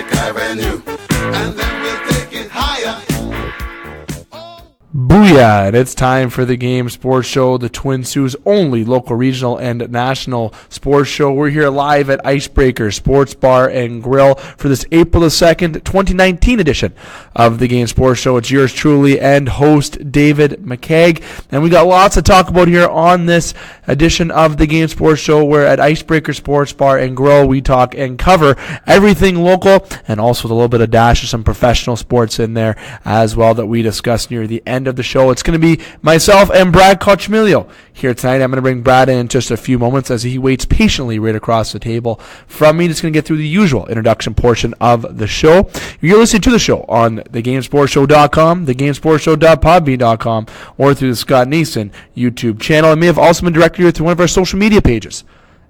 Park Avenue, and then we'll take it higher. Booyah! And it's time for the Game Sports Show, the Twin Sault's only local, regional, and national sports show. We're here live at Icebreakers Sports Bar and Grill for this April the 2nd, 2019 edition of the Game Sports Show. It's yours truly and host David McCaig. And we got lots to talk about here on this edition of the Game Sports Show, where at Icebreakers Sports Bar and Grill we talk and cover everything local, and also with a little bit of dash of some professional sports in there as well that we discuss near the end of the show. It's going to be myself and Brad Coccimiglio here tonight. I'm going to bring Brad in just a few moments as he waits patiently right across the table from me. Just going to get through the usual introduction portion of the show. You're listening to the show on thegamesportshow.com, thegamesportshow.podbean.com, or through the Scott Neeson YouTube channel. And may have also been directed here through one of our social media pages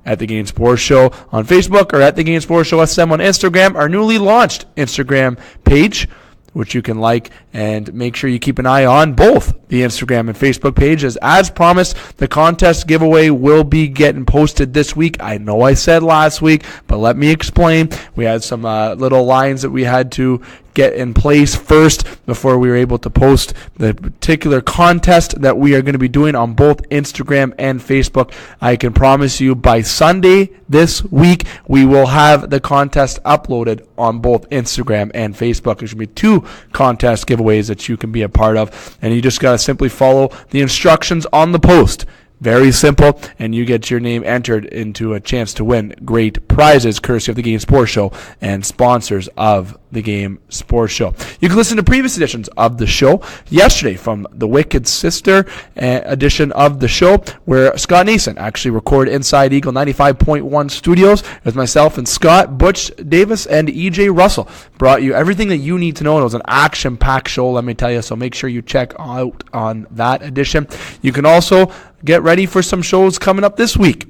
at The Game Sports Show on Facebook, or at The Game Sports Show SM on Instagram, our newly launched Instagram page, which you can like, and make sure you keep an eye on both the Instagram and Facebook pages. As promised, the contest giveaway will be getting posted this week. I know I said last week, but let me explain. We had some little lines that we had to get in place first before we were able to post the particular contest that we are going to be doing on both Instagram and Facebook. I can promise you by Sunday this week, we will have the contest uploaded on both Instagram and Facebook. There's going to be 2 contest giveaways that you can be a part of, and you just got to simply follow the instructions on the post. Very simple, and you get your name entered into a chance to win great prizes courtesy of the Game Sports Show and sponsors of the Game Sports Show. You can listen to previous editions of the show. Yesterday, from the Wicked Sister edition of the show, where Scott Neeson actually recorded inside Eagle 95.1 studios with myself and Scott, Butch Davis, and EJ Russell. Brought you everything that you need to know. It was an action-packed show, let me tell you, so make sure you check out on that edition. You can also get ready for some shows coming up this week.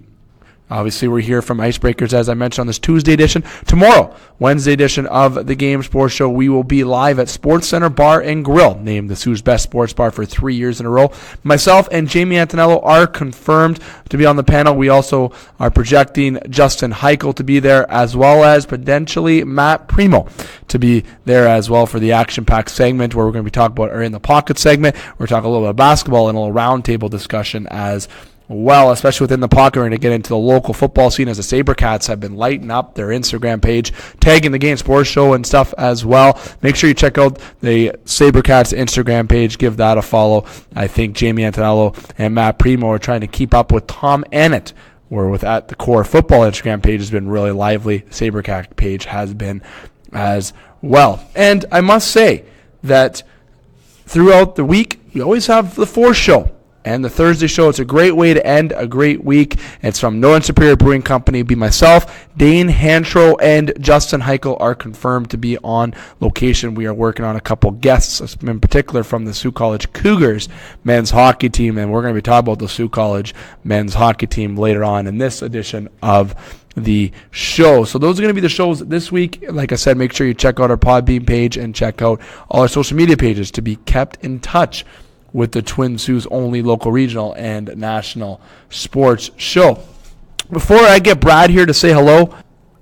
Obviously, we're here from Icebreakers, as I mentioned, on this Tuesday edition. Tomorrow, Wednesday edition of the Game Sports Show, we will be live at Sports Center Bar and Grill, named the Sault's best sports bar for 3 years in a row. Myself and Jamie Antonello are confirmed to be on the panel. We also are projecting Justin Heichel to be there, as well as potentially Matt Primo to be there as well for the action-packed segment, where we're going to be talking about our In the Pocket segment. We're talking a little bit of basketball and a little roundtable discussion as well, especially within the pocket. We're going to get into the local football scene as the SaberCats have been lighting up their Instagram page, tagging the Game Sports Show and stuff as well. Make sure you check out the SaberCats Instagram page. Give that a follow. I think Jamie Antonello and Matt Primo are trying to keep up with Tom Annett, where with at the core football Instagram page has been really lively. SaberCat page has been as well. And I must say that throughout the week, we always have the 4th show and the Thursday show. It's a great way to end a great week. It's from Northern Superior Brewing Company. Be myself, Dane Hantro, and Justin Heichel are confirmed to be on location. We are working on a couple guests, in particular from the Sault College Cougars men's hockey team, and we're going to be talking about the Sault College men's hockey team later on in this edition of the show. So those are going to be the shows this week. Like I said, make sure you check out our Podbean page and check out all our social media pages to be kept in touch with the Twin Sault's only local, regional, and national sports show. Before I get Brad here to say hello,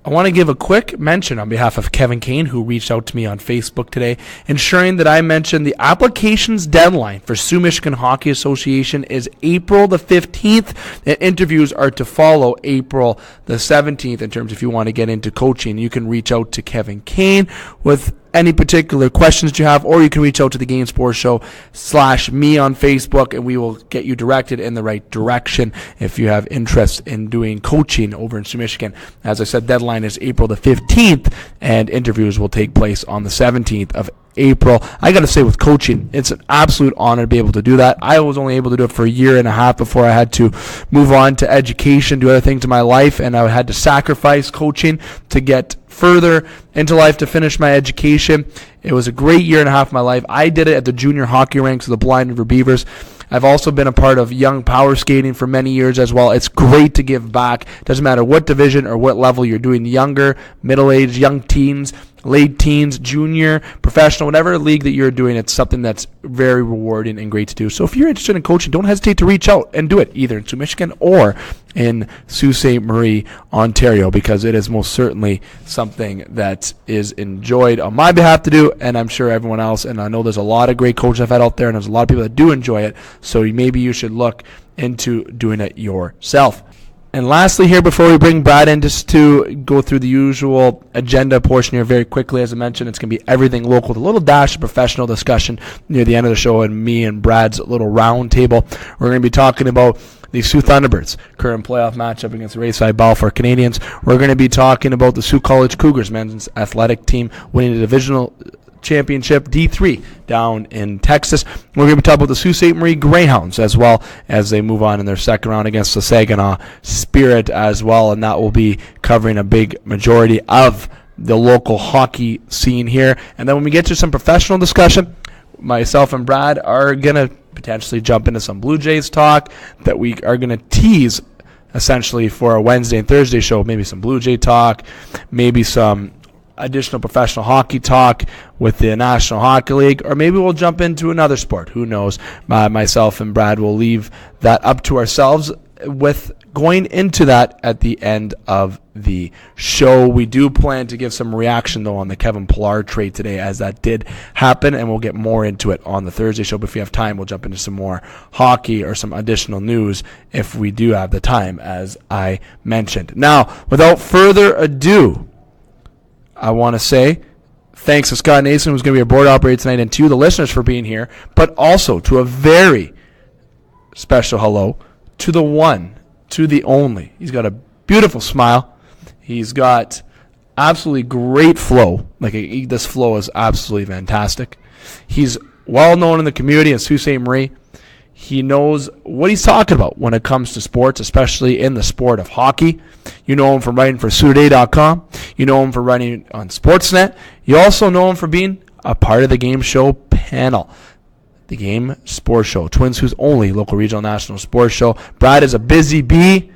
I want to give a quick mention on behalf of Kevin Kane, who reached out to me on Facebook today, ensuring that I mention the applications deadline for Sault Michigan Hockey Association is April the 15th, and interviews are to follow April the 17th. In terms, if you want to get into coaching, you can reach out to Kevin Kane with any particular questions that you have, or you can reach out to the Game Sports Show /me on Facebook, and we will get you directed in the right direction if you have interest in doing coaching over in Sault Michigan. As I said, deadline is April the 15th, and interviews will take place on the 17th of April. I got to say, with coaching, it's an absolute honor to be able to do that. I was only able to do it for a year and a half before I had to move on to education, do other things in my life, and I had to sacrifice coaching to get further into life to finish my education. It was a great year and a half of my life. I did it at the junior hockey ranks of the Blind River Beavers. I've also been a part of young power skating for many years as well. It's great to give back. Doesn't matter what division or what level you're doing, younger, middle-aged, young teens. late teens, junior, professional, whatever league that you're doing, it's something that's very rewarding and great to do. So if you're interested in coaching, don't hesitate to reach out and do it either in Sault, Michigan or in Sault Ste. Marie, Ontario, because it is most certainly something that is enjoyed on my behalf to do, and I'm sure everyone else. And I know there's a lot of great coaches I've had out there, and there's a lot of people that do enjoy it, so maybe you should look into doing it yourself. And lastly here, before we bring Brad in, just to go through the usual agenda portion here very quickly, as I mentioned, it's going to be everything local with a little dash of professional discussion near the end of the show, and me and Brad's little round table. We're going to be talking about the Sault Thunderbirds current playoff matchup against the Rayside Balfour Canadians. We're going to be talking about the Sault College Cougars men's athletic team winning the divisional championship D3 down in Texas. We're going to be talking about the Sault Ste. Marie Greyhounds as well, as they move on in their second round against the Saginaw Spirit as well, and that will be covering a big majority of the local hockey scene here. And then when we get to some professional discussion, myself and Brad are going to potentially jump into some Blue Jays talk that we are going to tease essentially for a Wednesday and Thursday show. Maybe some Blue Jay talk, maybe some additional professional hockey talk with the National Hockey League, or maybe we'll jump into another sport. Who knows? Myself and Brad will leave that up to ourselves with going into that at the end of the show. We do plan to give some reaction, though, on the Kevin Pillar trade today, as that did happen, and we'll get more into it on the Thursday show. But if we have time, we'll jump into some more hockey or some additional news if we do have the time, as I mentioned. Now, without further ado, I want to say thanks to Scott Nason, who's going to be our board operator tonight, and to you, the listeners, for being here, but also to a very special hello to the one, to the only. He's got a beautiful smile. He's got absolutely great flow. This flow is absolutely fantastic. He's well known in the community in Sault Ste. Marie. He knows what he's talking about when it comes to sports, especially in the sport of hockey. You know him from writing for SooToday.com. You know him for writing on Sportsnet. You also know him for being a part of the Game Show panel. The Game Sports Show, Twin Sault's only local regional national sports show. Brad is a busy bee,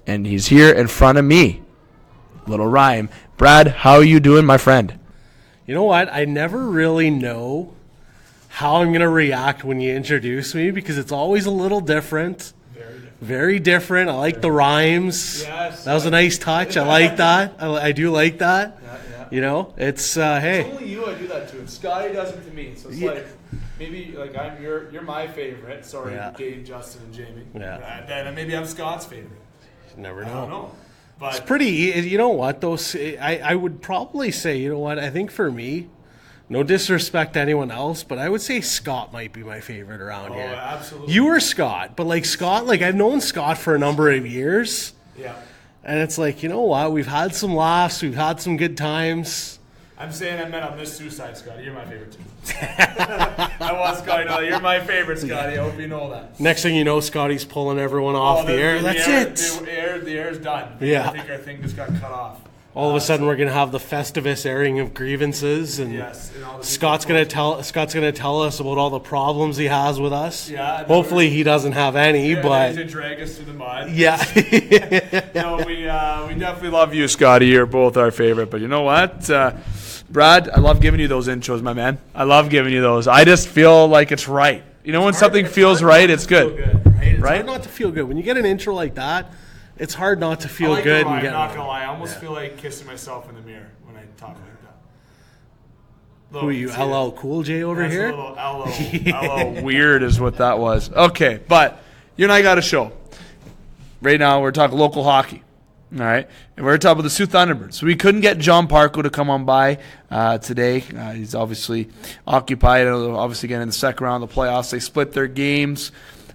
and he's here in front of me. Little rhyme. Brad, how are you doing, my friend? You know what? I never really know how I'm going to react when you introduce me, because it's always a little different. Very different. I like the rhymes. Yes. That was a nice touch. I like that. I do like that. Yeah. You know, it's, hey. It's only you I do that to, and Scotty does it to me. So it's like, maybe like you're my favorite. Sorry, Gabe, Justin, and Jamie. Yeah. Then maybe I'm Scott's favorite. You never know. I don't know. But It's pretty, you know what, though? I would probably say, you know what, I think for me, no disrespect to anyone else, but I would say Scott might be my favorite around here. Oh, absolutely. You or Scott, but like Scott, like I've known Scott for a number of years. Yeah. And it's like, you know what, we've had some laughs, we've had some good times. I'm saying I met on this suicide, Scotty. You're my favorite too. I want Scotty to know you're my favorite, Scotty. I hope you know that. Next thing you know, Scotty's pulling everyone off the air. That's it. The air's done. Yeah. I think our thing just got cut off. All of a sudden, we're gonna have the Festivus airing of grievances, and Scott's gonna tell us about all the problems he has with us. Yeah. Hopefully, he doesn't have any, but he's gonna drag us through the mud. Yeah. No, we definitely love you, Scotty. You're both our favorite. But you know what, Brad? I love giving you those intros, my man. I love giving you those. I just feel like it's right. You know, when something feels right, it's good. It's hard not to feel good when you get an intro like that. It's hard not to feel good. I'm not gonna lie. I almost feel like kissing myself in the mirror when I talk like that. Who are you, LL Cool J over here? A little LL weird is what that was. Okay, but you and I got a show. Right now we're talking local hockey. All right, and we're talking about the Sault Thunderbirds. So we couldn't get John Parko to come on by today. He's obviously occupied. Obviously, getting in the second round of the playoffs. They split their games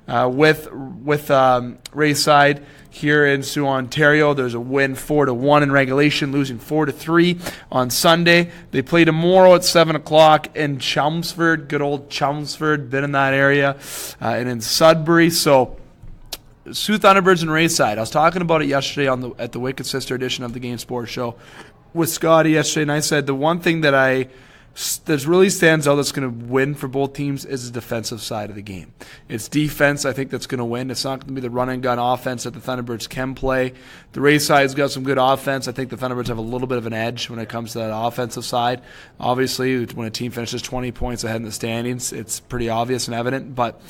with Rayside here in Sault, Ontario. There's a win 4-1 in regulation, losing 4-3 on Sunday. They play tomorrow at 7 o'clock in Chelmsford. Good old Chelmsford, been in that area, and in Sudbury. So Sault Thunderbirds and Rayside. I was talking about it yesterday at the Wicked Sister edition of the Game Sports Show with Scotty yesterday, and I said the one thing that I that really stands out that's going to win for both teams is the defensive side of the game. It's defense, I think, that's going to win. It's not going to be the run-and-gun offense that the Thunderbirds can play. The Rayside's got some good offense. I think the Thunderbirds have a little bit of an edge when it comes to that offensive side. Obviously, when a team finishes 20 points ahead in the standings, it's pretty obvious and evident. But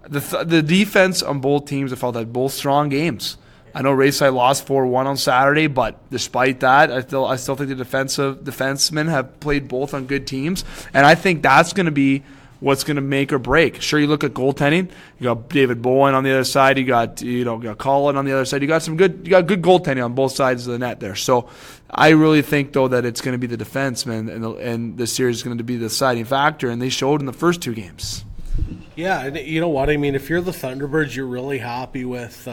the defense on both teams, I felt, had both strong games. I know Rayside lost 4-1 on Saturday, but despite that, I still think the defensemen have played both on good teams, and I think that's going to be what's going to make or break. Sure, you look at goaltending. You got David Bowen on the other side. You got Colin on the other side. You got good goaltending on both sides of the net there. So I really think though that it's going to be the defensemen, and the series is going to be the deciding factor, and they showed in the first two games. Yeah, and you know what I mean. If you're the Thunderbirds, you're really happy with.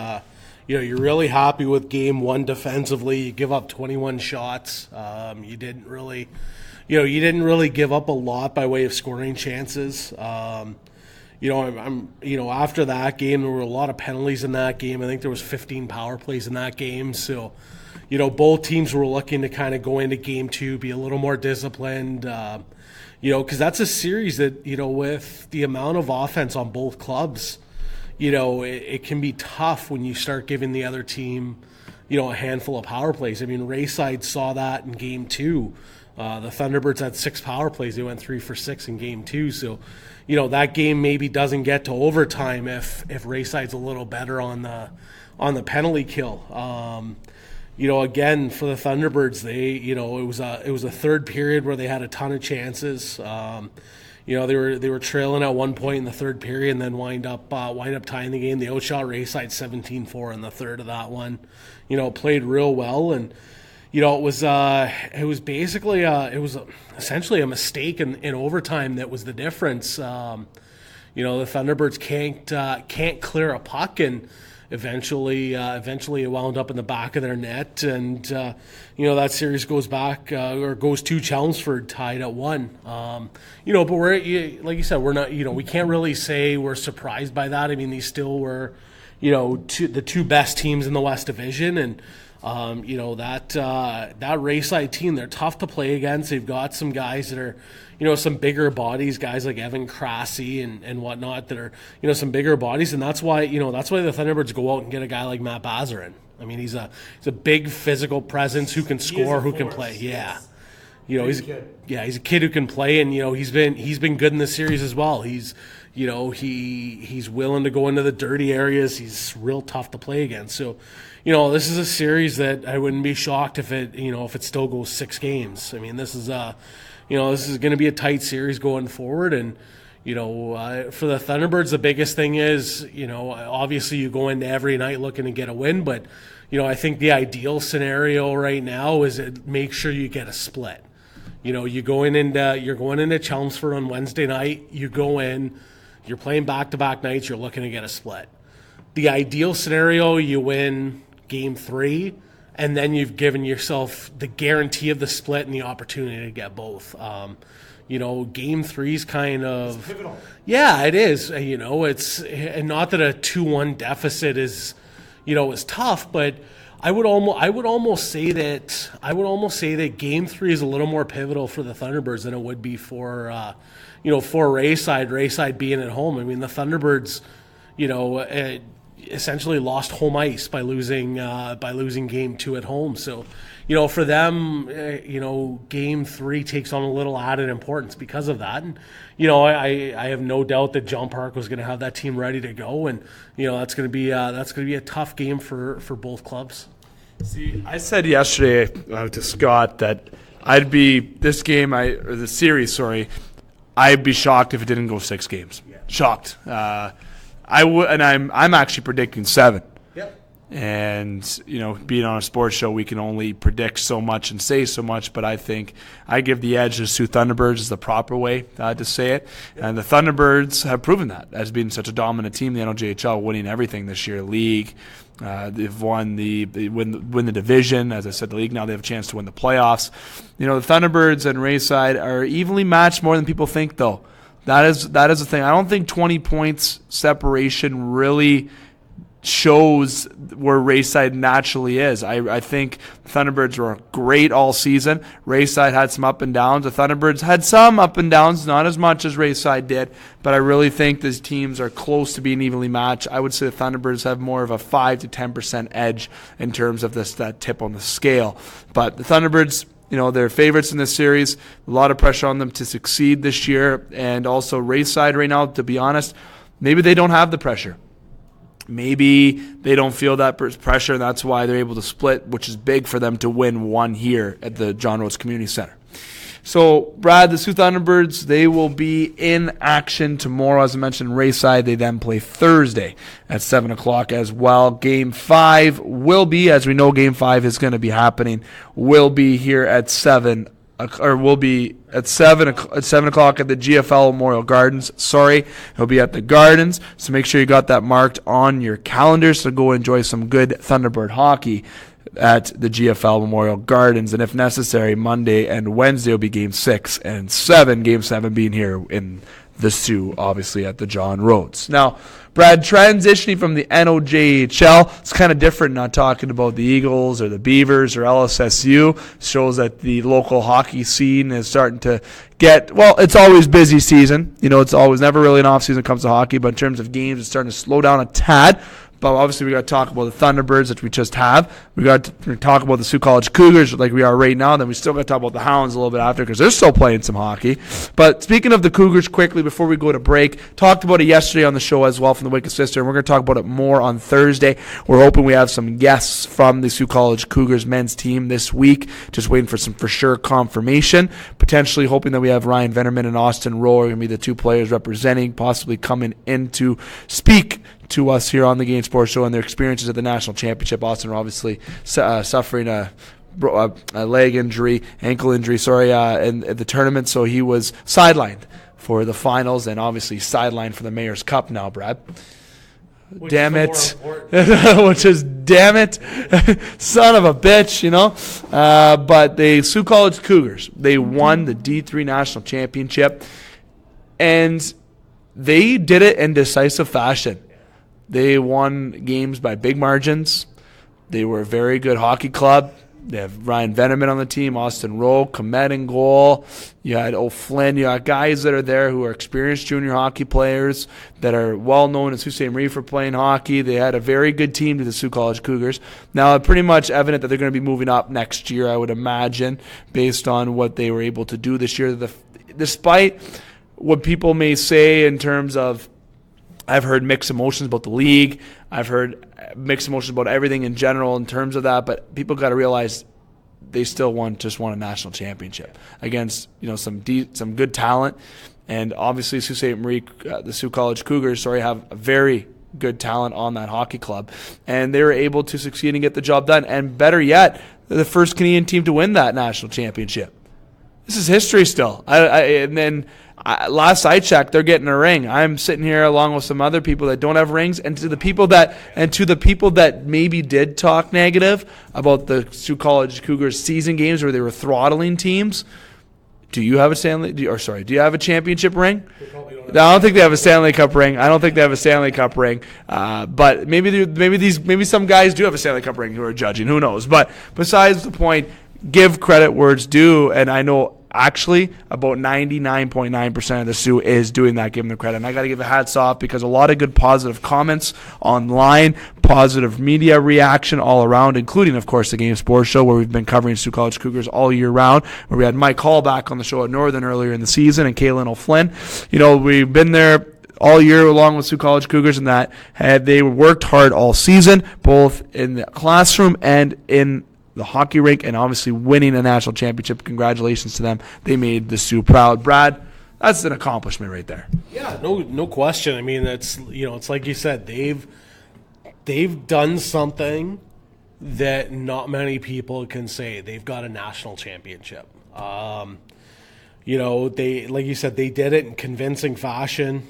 You're really happy with game one defensively. You give up 21 shots. You didn't really give up a lot by way of scoring chances. After that game, there were a lot of penalties in that game. I think there was 15 power plays in that game. So, both teams were looking to kind of go into game two, be a little more disciplined. Because that's a series that, with the amount of offense on both clubs, it can be tough when you start giving the other team, a handful of power plays. I mean, Rayside saw that in game two. The Thunderbirds had 6 power plays. They went 3 for 6 in game two. So, that game maybe doesn't get to overtime if Rayside's a little better on the penalty kill. Again, for the Thunderbirds, it was a third period where they had a ton of chances. They were trailing at one point in the third period and then wind up tying the game. They outshot Rayside 17-4 in the third of that one. Played real well, and it was essentially a mistake in overtime that was the difference. The Thunderbirds can't clear a puck, and eventually it wound up in the back of their net, and that series goes to Chelmsford tied at 1. But we're, like you said, we're not, we can't really say we're surprised by that. I mean, these still were the two best teams in the West Division, and that Rayside team, they're tough to play against. They've got some guys that are some bigger bodies, guys like Evan Krasse and whatnot that are some bigger bodies, and that's why the Thunderbirds go out and get a guy like Matt Bazarin. I mean, he's a big physical presence who can score, who can play. Yeah, he's a kid who can play, and he's been good in this series as well. He's willing to go into the dirty areas. He's real tough to play against. So, this is a series that I wouldn't be shocked if it still goes 6 games. I mean, this is going to be a tight series going forward, and for the Thunderbirds, the biggest thing is, obviously you go into every night looking to get a win, but I think the ideal scenario right now is make sure you get a split. You're going into Chelmsford on Wednesday night. You go in, you're playing back-to-back nights. You're looking to get a split. The ideal scenario, you win game 3, and then you've given yourself the guarantee of the split and the opportunity to get both. Game 3 is kind of... It's pivotal. Yeah, it is. It's and not that a 2-1 deficit is tough, but I would almost say that game 3 is a little more pivotal for the Thunderbirds than it would be for Rayside being at home. I mean, the Thunderbirds, essentially lost home ice by losing game 2 at home. So, for them, game 3 takes on a little added importance because of that. And, I have no doubt that John Park was going to have that team ready to go. And, that's going to be a tough game for both clubs. See, I said yesterday to Scott that I'd be shocked if it didn't go 6 games. Yeah. Shocked. I would, and I'm actually predicting 7. Yep. And being on a sports show, we can only predict so much and say so much. But I think I give the edge to Soo Thunderbirds is the proper way to say it. Yep. And the Thunderbirds have proven that as being such a dominant team. The NLJHL winning everything this year, league. They've won win the division. As I said, the league now they have a chance to win the playoffs. The Thunderbirds and Rayside are evenly matched more than people think, though. That is the thing. I don't think 20 points separation really shows where Rayside naturally is. I think Thunderbirds were great all season. Rayside had some up and downs. The Thunderbirds had some up and downs, not as much as Rayside did, but I really think these teams are close to being evenly matched. I would say the Thunderbirds have more of a 5 to 10% edge in terms of that tip on the scale. But the Thunderbirds, they're favorites in this series. A lot of pressure on them to succeed this year. And also Rayside right now, to be honest, maybe they don't have the pressure. Maybe they don't feel that pressure, and that's why they're able to split, which is big for them to win one here at the John Rhodes Community Centre. So, Brad, the Sault Thunderbirds, they will be in action tomorrow. As I mentioned, Rayside, they then play Thursday at 7 o'clock as well. Game 5 will be, as we know Game 5 is going to be happening, will be here at 7 or will be at 7 o'clock at the GFL Memorial Gardens. Sorry, he'll be at the Gardens, so make sure you got that marked on your calendar. So go enjoy some good Thunderbird hockey at the GFL Memorial Gardens, and if necessary, Monday and Wednesday will be Game 6 and 7. Game 7 being here in the Soo, obviously at the John Rhodes. Now, Brad, transitioning from the NOJHL, it's kind of different, not talking about the Eagles or the Beavers or LSSU. Shows that the local hockey scene is starting to get, well, it's always busy season. It's always never really an off season when it comes to hockey, but in terms of games, it's starting to slow down a tad. But obviously we got to talk about the Thunderbirds that we just have. We got to talk about the Sault College Cougars like we are right now. Then we still got to talk about the Hounds a little bit after because they're still playing some hockey. But speaking of the Cougars, quickly before we go to break, talked about it yesterday on the show as well from the Wicked Sister, and we're going to talk about it more on Thursday. We're hoping we have some guests from the Sault College Cougars men's team this week. Just waiting for some for sure confirmation. Potentially hoping that we have Ryan Vennerman and Austin Rowe are going to be the two players representing, possibly coming in to speak to us here on the Game Sports Show and their experiences at the national championship. Austin obviously suffering a leg injury, ankle injury, in the tournament, so he was sidelined for the finals and obviously sidelined for the Mayor's Cup now, Brad. Which damn it. Which is damn it. Son of a bitch, But the Sault College Cougars, they won the D3 national championship, and they did it in decisive fashion. They won games by big margins. They were a very good hockey club. They have Ryan Vennerman on the team, Austin Rowe, Komet in goal. You had O'Flynn. You got guys that are there who are experienced junior hockey players that are well-known in Sault Ste. Marie for playing hockey. They had a very good team to the Sault College Cougars. Now, it's pretty much evident that they're going to be moving up next year, I would imagine, based on what they were able to do this year. Despite what people may say in terms of, I've heard mixed emotions about the league. I've heard mixed emotions about everything in general in terms of that. But people got to realize they still just won a national championship against some good talent, and obviously Sault Ste. Marie, the Sault College Cougars, have a very good talent on that hockey club, and they were able to succeed and get the job done. And better yet, they're the first Canadian team to win that national championship. This is history still. Last I checked, they're getting a ring. I'm sitting here along with some other people that don't have rings, and to the people that maybe did talk negative about the Sault College Cougars season games where they were throttling teams. Do you have a do you have a championship ring? I don't think they have a Stanley Cup ring. But maybe some guys do have a Stanley Cup ring who are judging. Who knows? But besides the point, give credit where it's due, and I know actually about 99.9% of the Sioux is doing that, giving them credit. And I got to give a hats off because a lot of good positive comments online, positive media reaction all around, including, of course, the Game Sports Show, where we've been covering Sault College Cougars all year round, where we had Mike Hall back on the show at Northern earlier in the season and Kaylin O'Flynn. We've been there all year along with Sault College Cougars, and that they worked hard all season, both in the classroom and in the hockey rink, and obviously winning a national championship. Congratulations to them. They made the Sioux proud. Brad, that's an accomplishment right there. Yeah, no question. I mean, it's like you said, they've done something that not many people can say. They've got a national championship. They, like you said, they did it in convincing fashion.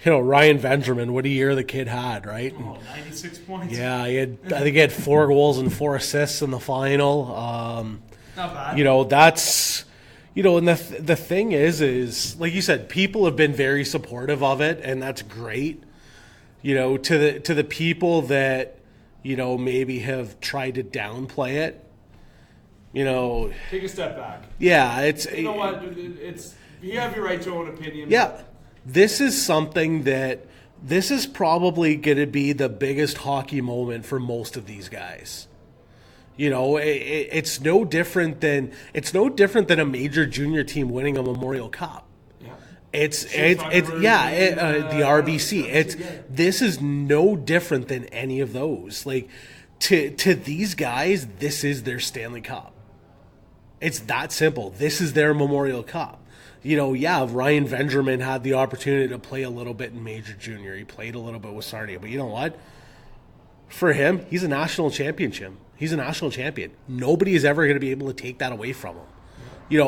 Ryan Vennerman, what a year the kid had, right? 96 points. Yeah, I think he had 4 goals and 4 assists in the final. Not bad. That's, and the thing is like you said, people have been very supportive of it, and that's great. to the people that, maybe have tried to downplay it, Take a step back. Yeah, it's... You know what? You have your right to own opinion. Yeah. This is something that... This is probably going to be the biggest hockey moment for most of these guys. It's no different than a major junior team winning a Memorial Cup. Yeah. It's the RBC. This is no different than any of those. Like, to these guys, this is their Stanley Cup. It's that simple. This is their Memorial Cup. Ryan Vengerman had the opportunity to play a little bit in major junior. He played a little bit with Sarnia, but you know what? For him, he's a national championship. He's a national champion. Nobody is ever going to be able to take that away from him.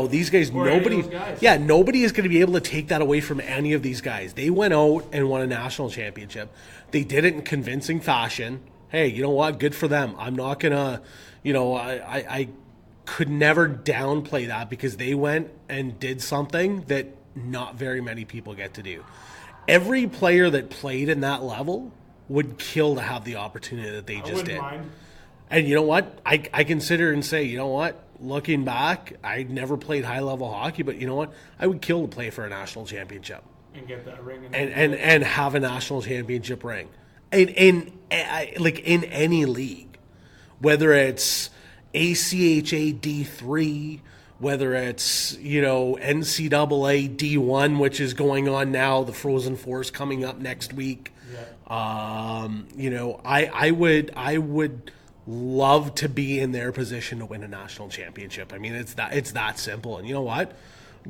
These guys, nobody is going to be able to take that away from any of these guys. They went out and won a national championship. They did it in convincing fashion. Hey, you know what? Good for them. I'm not going to, I could never downplay that because they went and did something that not very many people get to do. Every player that played in that level would kill to have the opportunity that they just did. Mind. And you know what? I consider and say, you know what? Looking back, I never played high-level hockey, but you know what? I would kill to play for a national championship. And get that ring. And have a national championship ring. In any league. Whether it's ACHA D3, whether it's, NCAA D1, which is going on now, the Frozen Four's coming up next week. Yeah. I would love to be in their position to win a national championship. I mean, it's that simple. And you know what?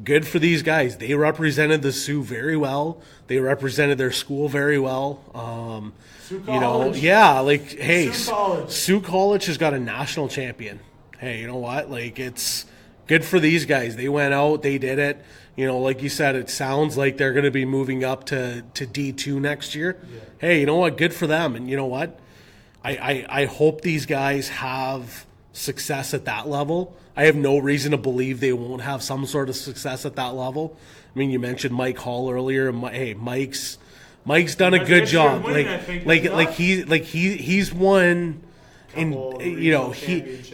Good for these guys. They represented the Soo very well. They represented their school very well. Soo College. Soo College has got a national champion. Hey, you know what? It's good for these guys. They went out, they did it. Like you said, it sounds like they're going to be moving up to D2 next year. Yeah. Hey, you know what? Good for them. And you know what? I hope these guys have success at that level. I have no reason to believe they won't have some sort of success at that level. I mean, you mentioned Mike Hall earlier. Hey, Mike's done a good job. He's won,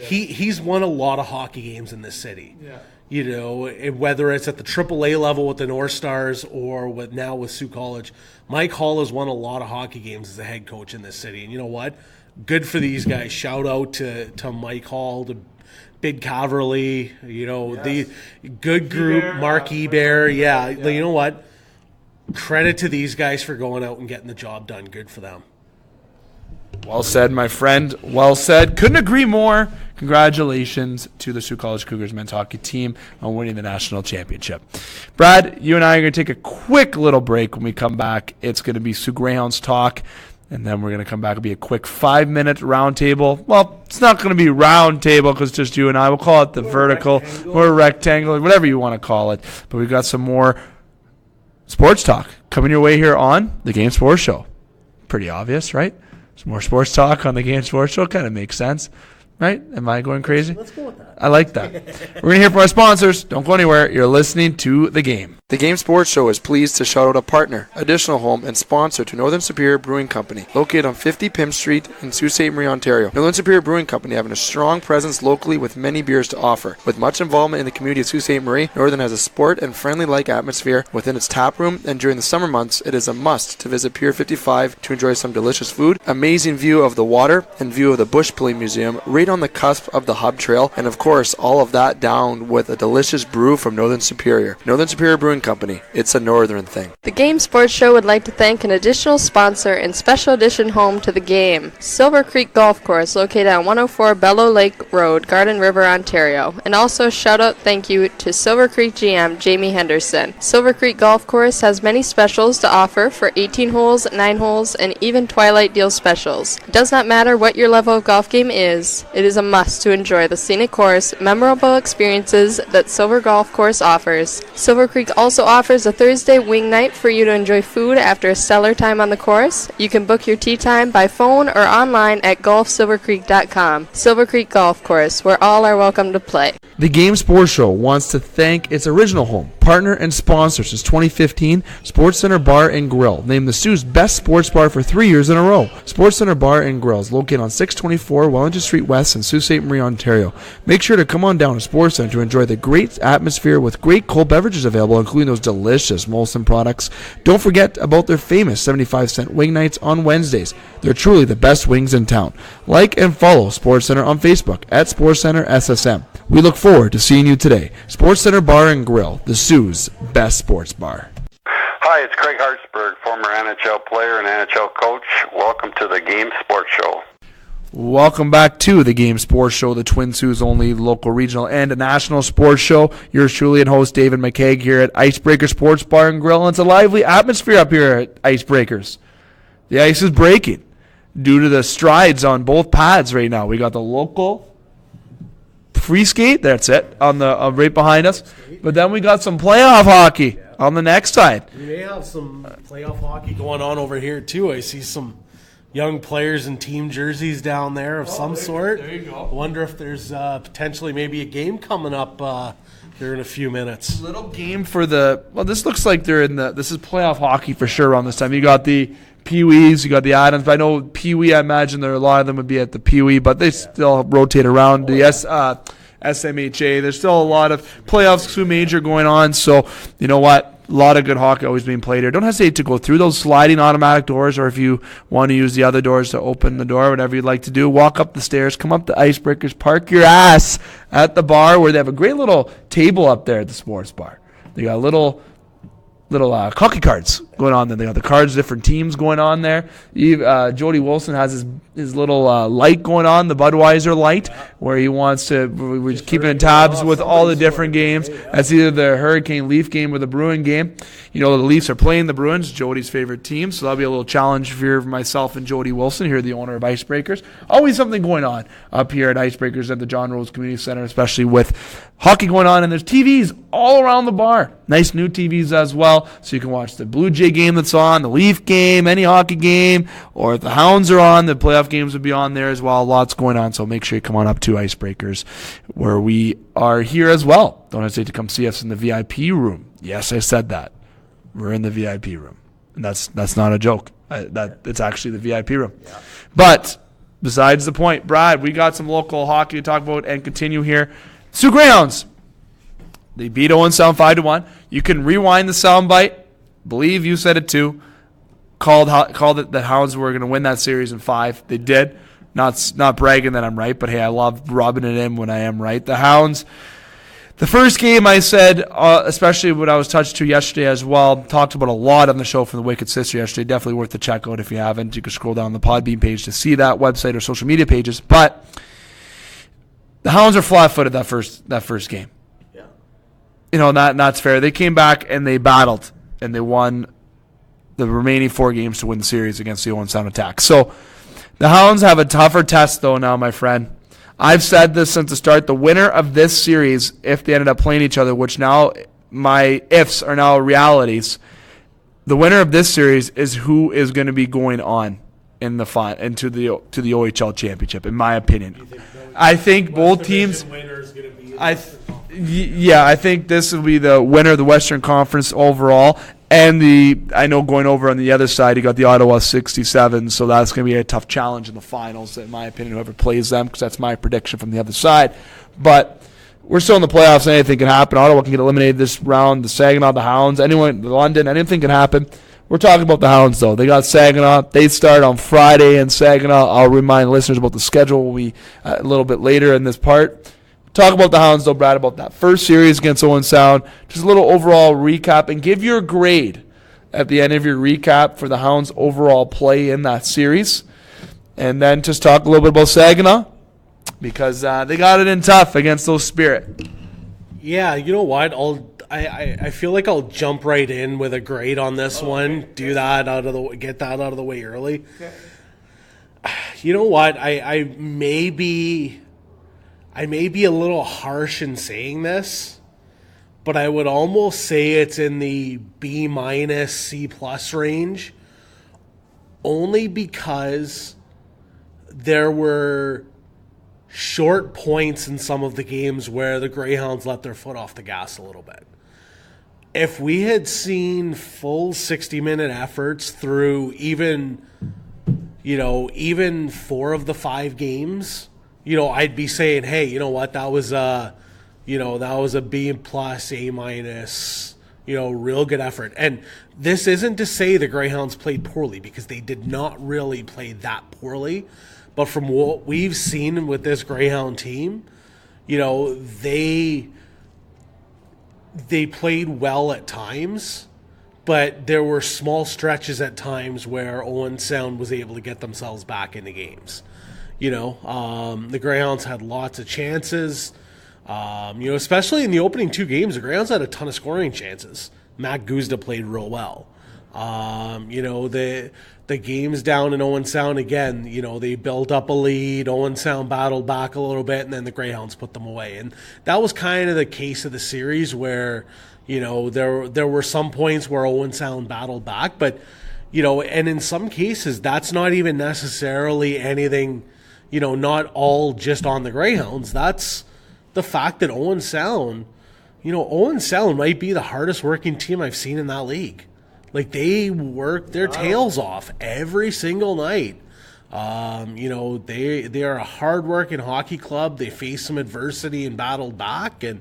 he's won a lot of hockey games in this city. Yeah. Whether it's at the AAA level with the North Stars or now with Sault College, Mike Hall has won a lot of hockey games as a head coach in this city. And you know what? Good for these guys. Shout out to Mike Hall, to Big Caverly, the good group, Mark Ebert. Yeah, you know what? Credit to these guys for going out and getting the job done. Good for them. Well said, my friend. Well said. Couldn't agree more. Congratulations to the Sault College Cougars men's hockey team on winning the national championship. Brad, you and I are going to take a quick little break. When we come back, it's going to be Soo Greyhounds talk. And then we're going to come back and be a quick 5-minute roundtable. Well, it's not going to be roundtable because just you and I. We'll call it the vertical or rectangle, whatever you want to call it. But we've got some more sports talk coming your way here on the Game Sports Show. Pretty obvious, right? Some more sports talk on the Game Sports Show. Kind of makes sense. Right? Am I going crazy? Let's go with that. I like that. We're going to hear from our sponsors. Don't go anywhere. You're listening to The Game. The Game Sports Show is pleased to shout out a partner, additional home, and sponsor to Northern Superior Brewing Company, located on 50 Pym Street in Sault Ste. Marie, Ontario. Northern Superior Brewing Company having a strong presence locally with many beers to offer. With much involvement in the community of Sault Ste. Marie, Northern has a sport and friendly-like atmosphere within its tap room, and during the summer months, it is a must to visit Pier 55 to enjoy some delicious food, amazing view of the water, and view of the Bush Pulley Museum, right on the cusp of the Hub Trail, and of course, all of that down with a delicious brew from Northern Superior. Northern Superior Brewing Company. It's a Northern thing. The Game Sports Show would like to thank an additional sponsor and special edition home to the game, Silver Creek Golf Course, located on 104 Bellow Lake Road, Garden River, Ontario. And also shout out thank you to Silver Creek GM Jamie Henderson. Silver Creek Golf Course has many specials to offer for 18 holes, 9 holes, and even Twilight Deal specials. It does not matter what your level of golf game is, it it is a must to enjoy the scenic course, memorable experiences that Silver Golf Course offers. Silver Creek also offers a Thursday wing night for you to enjoy food after a stellar time on the course. You can book your tee time by phone or online at golfsilvercreek.com. Silver Creek Golf Course, where all are welcome to play. The Game Sports Show wants to thank its original home, partner, and sponsor since 2015, Sports Center Bar and Grill, named the Soo's best sports bar for 3 years in a row. Sports Center Bar and Grill is located on 624 Wellington Street West in Sault Ste. Marie, Ontario. Make sure to come on down to Sports Center to enjoy the great atmosphere with great cold beverages available, including those delicious Molson products. Don't forget about their famous 75-cent wing nights on Wednesdays. They're truly the best wings in town. Like and follow Sports Center on Facebook at Sports Center SSM. We look forward to seeing you today. Sports Center Bar and Grill, the Soo's best sports bar. Hi, it's Craig Hartsburg, former NHL player and NHL coach. Welcome to the Game Sports Show. Welcome back to the Game Sports Show, the Twin Sault's only local, regional, and national sports show. Yours truly and host David McCaig here at Icebreakers Sports Bar and Grill. And it's a lively atmosphere up here at Icebreakers. The ice is breaking due to the strides on both pads right now. We got the local free skate, that's it, on the right behind us. But then we got some playoff hockey on the next side. We may have some playoff hockey going on over here, too. I see some young players in team jerseys down there of some sort. There you go. I wonder if there's potentially maybe a game coming up here in a few minutes. Little game for this looks like this is playoff hockey for sure around this time. You got the Pee-wees, you got the Adams, but I know Pee-wee, I imagine a lot of them would be at the Pee-wee, but they still rotate around. The SMHA, there's still a lot of playoffs, Soo Major going on, so you know what? A lot of good hockey always being played here. Don't hesitate to go through those sliding automatic doors, or if you want to use the other doors to open the door, whatever you'd like to do, walk up the stairs, come up to Icebreakers, park your ass at the bar where they have a great little table up there at the sports bar. They got little hockey cards going on there. They got the cards, different teams going on there. Jody Wilson has his little light going on, the Budweiser light, where he wants to. We're keeping in tabs with all the different games. That's either the Hurricane Leaf game or the Bruin game. You know, the Leafs are playing the Bruins, Jody's favorite team, so that'll be a little challenge for myself and Jody Wilson here, the owner of Icebreakers. Always something going on up here at Icebreakers at the John Rhodes Community Centre, especially with hockey going on, and there's TVs all around the bar. Nice new TVs as well, so you can watch the Blue Jay game that's on, the Leaf game, any hockey game, or if the Hounds are on, the playoff games would be on there as well. Lots going on, so make sure you come on up to Icebreakers, where we are here as well. Don't hesitate to come see us in the VIP room. Yes, I said that. We're in the VIP room, and that's not a joke. It's actually the VIP room. Yeah. But besides the point, Brad, we got some local hockey to talk about and continue here. Soo Greyhounds, they beat Owen Sound 5-1. You can rewind the soundbite. Believe you said it too. Called it the Hounds were going to win that series in 5. They did. Not bragging that I'm right, but hey, I love rubbing it in when I am right. The Hounds. The first game I said, especially when I was touched to yesterday as well, talked about a lot on the show from the Wicked Sister yesterday. Definitely worth the check out if you haven't. You can scroll down the Podbean page to see that website or social media pages. But the Hounds are flat-footed that first game. Yeah. You know, that's fair. They came back and they battled, and they won the remaining 4 games to win the series against the Owen Sound Attack. So the Hounds have a tougher test, though, now, my friend. I've said this since the start. The winner of this series, if they ended up playing each other, which now my ifs are now realities, the winner of this series is who is going to be going on in the into the OHL championship, in my opinion. I think both teams. I think this will be the winner of the Western Conference overall. And I know going over on the other side, you got the Ottawa 67, so that's going to be a tough challenge in the finals, in my opinion, whoever plays them, because that's my prediction from the other side. But we're still in the playoffs, and anything can happen. Ottawa can get eliminated this round, the Saginaw, the Hounds, anyone, London, anything can happen. We're talking about the Hounds, though. They got Saginaw. They start on Friday in Saginaw. I'll remind listeners about the schedule will be a little bit later in this part. Talk about the Hounds, though, Brad, about that first series against Owen Sound. Just a little overall recap, and give your grade at the end of your recap for the Hounds' overall play in that series. And then just talk a little bit about Saginaw, because they got it in tough against those Spirit. Yeah, you know what? I feel like I'll jump right in with a grade on this one. Get that out of the way early. Okay. You know what? I maybe I may be a little harsh in saying this, but I would almost say it's in the B-, C+ range, only because there were short points in some of the games where the Greyhounds let their foot off the gas a little bit. If we had seen full 60-minute efforts through even 4 of the 5 games, I'd be saying, hey, you know what, that was a B+, A-, real good effort. And this isn't to say the Greyhounds played poorly, because they did not really play that poorly. But from what we've seen with this Greyhound team, they played well at times, but there were small stretches at times where Owen Sound was able to get themselves back into games. The Greyhounds had lots of chances. Especially in the opening 2 games, the Greyhounds had a ton of scoring chances. Matt Guzda played real well. The games down in Owen Sound, again, they built up a lead. Owen Sound battled back a little bit, and then the Greyhounds put them away. And that was kind of the case of the series where, there were some points where Owen Sound battled back. But, and in some cases, that's not even necessarily anything, not all just on the Greyhounds. That's the fact that Owen Sound might be the hardest working team I've seen in that league. Like, they work their tails off every single night. They are a hard-working hockey club. They faced some adversity and battled back. And,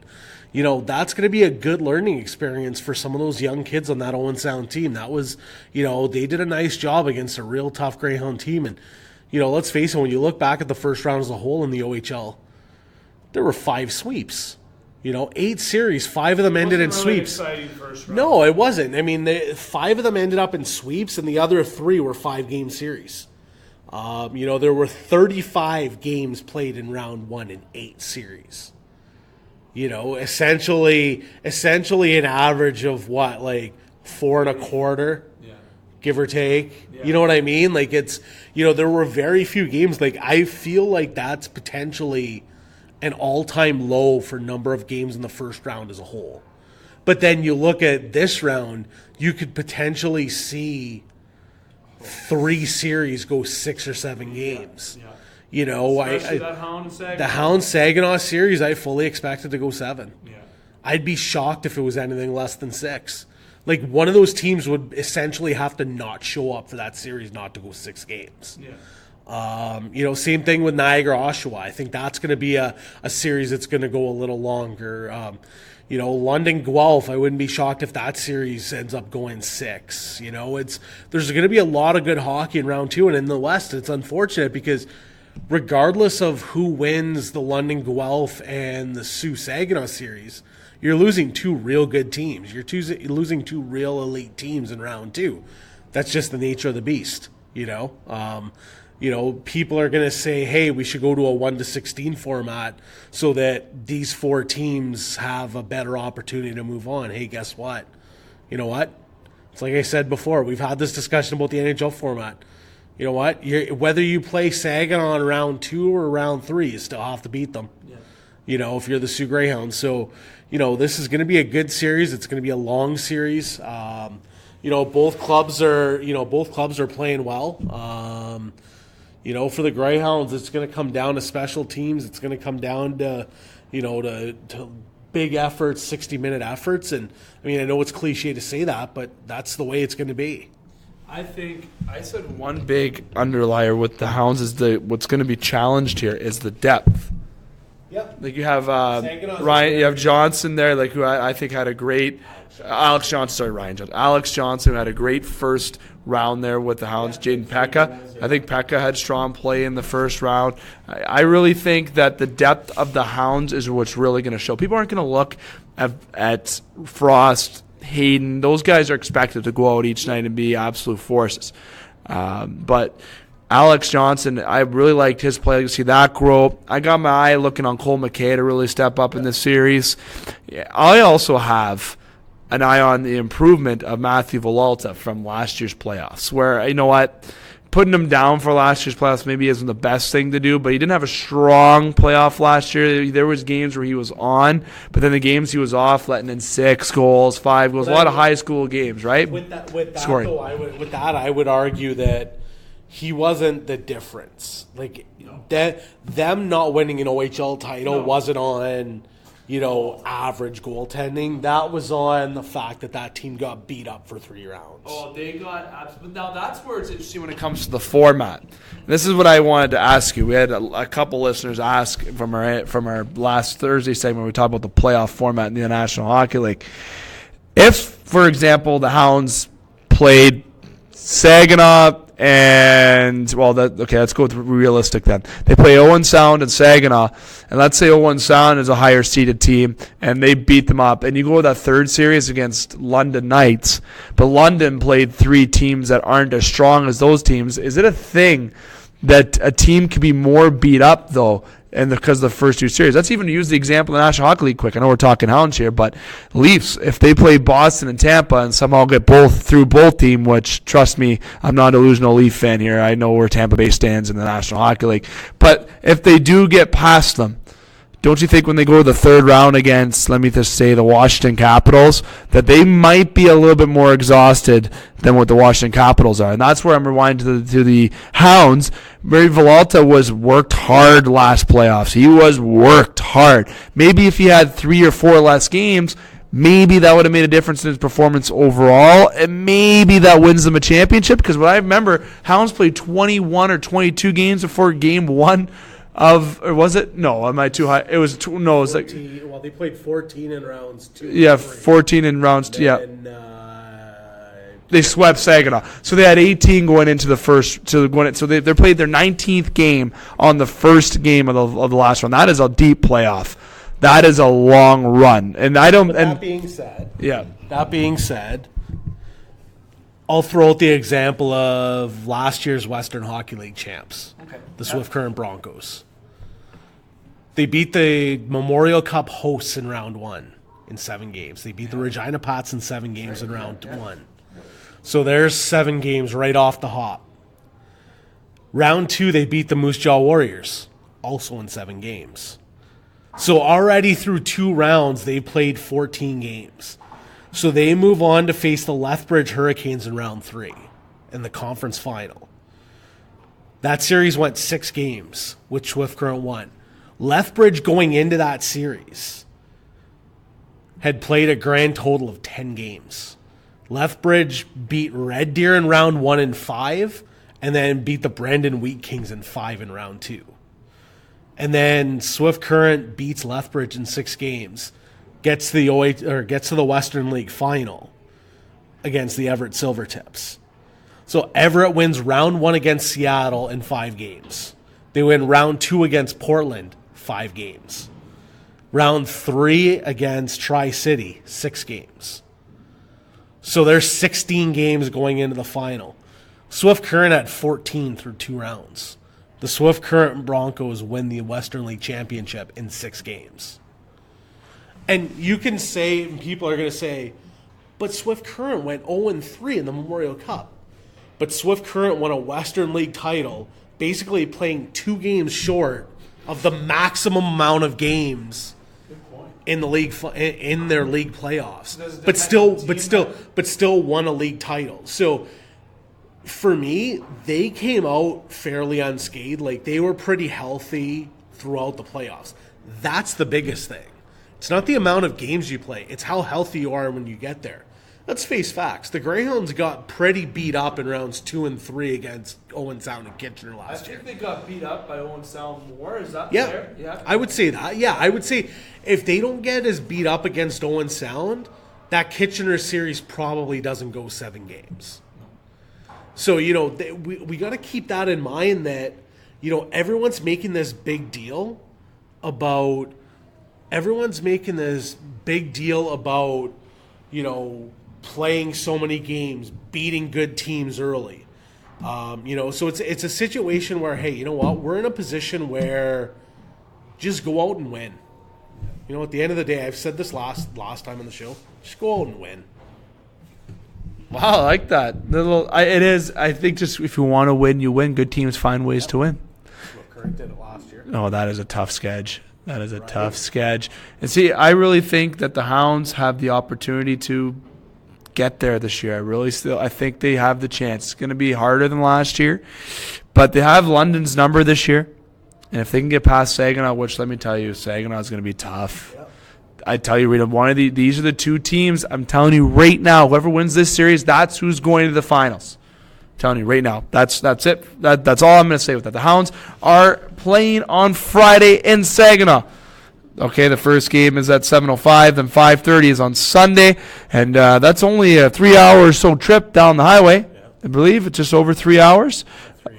that's going to be a good learning experience for some of those young kids on that Owen Sound team. That was, they did a nice job against a real tough Greyhound team. And, let's face it, when you look back at the first round as a whole in the OHL, there were 5 sweeps. 8 series, 5 of them ended in sweeps. No, it wasn't. I mean, 5 of them ended up in sweeps, and the other 3 were 5-game series. There were 35 games played in round 1 in 8 series. Essentially an average of what, like 4.25, give or take. Yeah. You know what I mean? Like, it's, there were very few games. Like, I feel like that's potentially an all-time low for number of games in the first round as a whole. But then you look at this round, you could potentially see 3 series go 6 or 7 games. Yeah. The Hound Saginaw series, I fully expected to go 7. Yeah. I'd be shocked if it was anything less than 6. Like, one of those teams would essentially have to not show up for that series not to go 6 games. Yeah. Same thing with Niagara Oshawa. I think that's going to be a series that's going to go a little longer. London Guelph, I wouldn't be shocked if that series ends up going 6. There's going to be a lot of good hockey in round 2, and in the West, it's unfortunate because regardless of who wins the London Guelph and the Sault Saginaw series, you're losing 2 real good teams. You're losing 2 real elite teams in round 2. That's just the nature of the beast. People are going to say, hey, we should go to a 1-16 format so that these 4 teams have a better opportunity to move on. Hey, guess what? You know what? It's like I said before, we've had this discussion about the NHL format. You know what? Whether you play Saginaw in round 2 or round 3, you still have to beat them. Yeah. If you're the Soo Greyhounds. So, this is going to be a good series. It's going to be a long series. Both clubs are playing well. For the Greyhounds, it's going to come down to special teams. It's going to come down to, to big efforts, 60-minute efforts. And, I know it's cliche to say that, but that's the way it's going to be. I think I said one big underlier with the Hounds is what's going to be challenged here is the depth. Yep. Like, you have Ryan, you have Johnson there, like, who I think had a great Alex Johnson had a great first round there with the Hounds. Jaden Pekka, I think Pekka had strong play in the first round. I really think that the depth of the Hounds is what's really going to show. People aren't going to look at Frost, Hayden. Those guys are expected to go out each night and be absolute forces. But Alex Johnson, I really liked his play. You see that grow. I got my eye looking on Cole McKay to really step up in this series. I also have an eye on the improvement of Matthew Villalta from last year's playoffs, where, you know what, putting him down for last year's playoffs maybe isn't the best thing to do, but he didn't have a strong playoff last year. There was games where he was on, but then the games he was off, letting in 6 goals, 5 goals, a lot of high school games, right? With that Scoring. though, I would argue that he wasn't the difference. Like them not winning an OHL title wasn't on, average goaltending. That was on the fact that team got beat up for 3 rounds. Oh, they got absolutely. Now that's where it's interesting when it comes to the format. This is what I wanted to ask you. We had a couple listeners ask from our last Thursday segment. We talked about the playoff format in the National Hockey League. If, for example, the Hounds played Saginaw and, let's go with realistic then. They play Owen Sound and Saginaw, and let's say Owen Sound is a higher seeded team, and they beat them up. And you go to that third series against London Knights, but London played 3 teams that aren't as strong as those teams. Is it a thing that a team can be more beat up, though, and because of the first 2 series? Let's even use the example of the National Hockey League quick. I know we're talking Hounds here, but Leafs, if they play Boston and Tampa and somehow get both through both team, which, trust me, I'm not a delusional Leaf fan here. I know where Tampa Bay stands in the National Hockey League. But if they do get past them, don't you think when they go to the third round against, let me just say, the Washington Capitals, that they might be a little bit more exhausted than what the Washington Capitals are? And that's where I'm rewinding to the Hounds. Murray Villalta was worked hard last playoffs. He was worked hard. Maybe if he had 3 or 4 less games, maybe that would have made a difference in his performance overall, and maybe that wins them a championship. Because what I remember, Hounds played 21 or 22 games before game 1 or was it? No, am I too high? It was no. It was 14, like, well, they played 14 in rounds 2. Yeah, 14 in rounds 2. Yeah, they swept Saginaw, so they had 18 going into the first. So they played their 19th game on the first game of the last round. That is a deep playoff. That is a long run, and I don't. That being said, I'll throw out the example of last year's Western Hockey League champs, the Swift Current Broncos. They beat the Memorial Cup hosts in round 1 in 7 games. They beat the Regina Pats in 7 games in round 1. So there's 7 games right off the hop. Round 2, they beat the Moose Jaw Warriors, also in 7 games. So already through 2 rounds, they played 14 games. So they move on to face the Lethbridge Hurricanes in round 3 in the conference final. That series went 6 games, which Swift Current won. Lethbridge, going into that series, had played a grand total of 10 games. Lethbridge beat Red Deer in round 1 and 5, and then beat the Brandon Wheat Kings in 5 in round 2. And then Swift Current beats Lethbridge in 6 games, gets to the Western League final against the Everett Silvertips. So Everett wins round 1 against Seattle in 5 games. They win round 2 against Portland, 5 games. Round 3 against Tri-City, 6 games. So there's 16 games going into the final. Swift Current at 14 through 2 rounds. The Swift Current Broncos win the Western League Championship in 6 games. And you can say, people are going to say, but Swift Current went 0-3 in the Memorial Cup. But Swift Current won a Western League title, basically playing 2 games short of the maximum amount of games in the league in their league playoffs. But still won a league title. So for me, they came out fairly unscathed. Like, they were pretty healthy throughout the playoffs. That's the biggest thing. It's not the amount of games you play. It's how healthy you are when you get there. Let's face facts. The Greyhounds got pretty beat up in rounds 2 and 3 against Owen Sound and Kitchener last year. I think they got beat up by Owen Sound more. Is that fair? Yeah, I would say that. Yeah, I would say if they don't get as beat up against Owen Sound, that Kitchener series probably doesn't go 7 games. So, we got to keep that in mind that, everyone's making this big deal about playing so many games, beating good teams early. So it's a situation where, hey, you know what? We're in a position where just go out and win. At the end of the day, I've said this last time on the show, just go out and win. Wow, I like that. It is. I think just if you want to win, you win. Good teams find ways to win. Kirk did it last year. Oh, that is a tough sketch. That is a tough sketch. And see, I really think that the Hounds have the opportunity to get there this year. I think they have the chance. It's going to be harder than last year, but they have London's number this year. And if they can get past Saginaw, which let me tell you, Saginaw is going to be tough. Yep. I tell you, Rita, these are the two teams. I'm telling you right now, whoever wins this series, that's who's going to the finals. I'm telling you right now, that's it. That's all I'm going to say with that. The Hounds are playing on Friday in Saginaw. Okay, the first game is at 7:05, then 5:30 is on Sunday, and that's only a 3-hour or so trip down the highway. Yeah. I believe it's just over 3 hours,